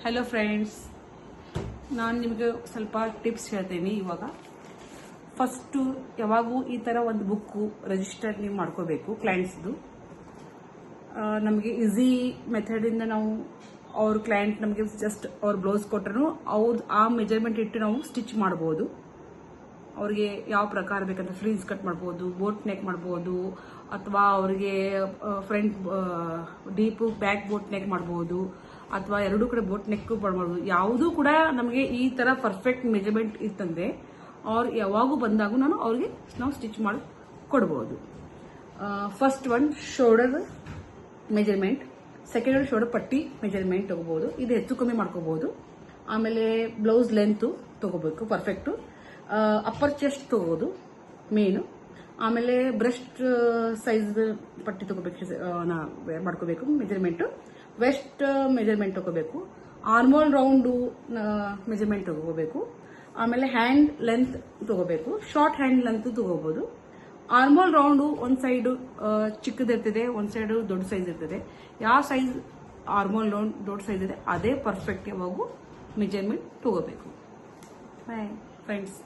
Hello friends, ನಾನು ನಿಮಗೆ ಸ್ವಲ್ಪ ಟಿಪ್ಸ್ ಹೇಳ್ತೀನಿ. ಇವಾಗ ಫಸ್ಟು ಯಾವಾಗೂ ಈ ಥರ ಒಂದು ಬುಕ್ಕು ರಿಜಿಸ್ಟರ್ಡ್ ನೀವು ಮಾಡ್ಕೋಬೇಕು ಕ್ಲೈಂಟ್ಸ್ದು. ನಮಗೆ ಈಸಿ ಮೆಥಡಿಂದ ನಾವು ಅವ್ರ ಕ್ಲೈಂಟ್ ನಮಗೆ ಜಸ್ಟ್ ಅವ್ರ ಬ್ಲೌಸ್ ಕೊಟ್ಟರು ಆ ಮೆಜರ್ಮೆಂಟ್ ಇಟ್ಟು ನಾವು ಸ್ಟಿಚ್ ಮಾಡ್ಬೋದು. ಅವ್ರಿಗೆ ಯಾವ ಪ್ರಕಾರ ಬೇಕಂತ ಫ್ರೀನ್ಸ್ ಕಟ್ ಮಾಡ್ಬೋದು, ಬೋಟ್ ನೆಕ್ ಮಾಡ್ಬೋದು, ಅಥವಾ ಅವ್ರಿಗೆ front deep back boat neck ಮಾಡ್ಬೋದು, ಅಥವಾ ಎರಡೂ ಕಡೆ ಬೋಟ್ ನೆಕ್ ಮಾಡ್ಬೋದು. ಯಾವುದೂ ಕೂಡ ನಮಗೆ ಈ ಥರ ಪರ್ಫೆಕ್ಟ್ ಮೆಜರ್ಮೆಂಟ್ ಇತ್ತಂದರೆ ಅವ್ರು ಯಾವಾಗೂ ಬಂದಾಗೂ ನಾವು ಸ್ಟಿಚ್ ಮಾಡಿ ಕೊಡ್ಬೋದು. First one shoulder measurement, second one shoulder ಪಟ್ಟಿ ಮೆಜರ್ಮೆಂಟ್ ತಗೋಬಹುದು. ಇದು ಹೆಚ್ಚು ಕಮ್ಮಿ ಮಾಡ್ಕೋಬಹುದು. ಆಮೇಲೆ ಬ್ಲೌಸ್ ಲೆಂತ್ ತಗೋಬೇಕು ಪರ್ಫೆಕ್ಟು. ಅಪ್ಪರ್ ಚೆಸ್ಟ್ ತಗೋದು ಮೇನು. ಆಮೇಲೆ ಬ್ರೆಸ್ಟ್ ಸೈಜ್ ಪಟ್ಟಿ ತಗೋಬೇಕು, ಮಾಡ್ಕೋಬೇಕು ಮೆಜರ್ಮೆಂಟು. ವೆಸ್ಟ್ ಮೆಜರ್ಮೆಂಟ್ ತಗೋಬೇಕು. ಆರ್ಮೋಲ್ ರೌಂಡು ಮೆಜರ್ಮೆಂಟ್ ತಗೋಬೇಕು. ಆಮೇಲೆ ಹ್ಯಾಂಡ್ ಲೆಂತ್ ತಗೋಬೇಕು. ಶಾರ್ಟ್ ಹ್ಯಾಂಡ್ ಲೆಂತ್ ತಗೋಬಹುದು. ಆರ್ಮೋಲ್ ರೌಂಡು ಒಂದು ಸೈಡು ಚಿಕ್ಕದಿರ್ತದೆ, ಒಂದು ಸೈಡು ದೊಡ್ಡ ಸೈಜ್ ಇರ್ತದೆ. ಯಾವ ಸೈಜ್ ಆರ್ಮೋಲ್ ರೌಂಡ್ ದೊಡ್ಡ ಸೈಜ್ ಇದೆ ಅದೇ ಪರ್ಫೆಕ್ಟ್ ಯಾವಾಗೂ ಮೆಜರ್ಮೆಂಟ್ ತಗೋಬೇಕು. Boy friends.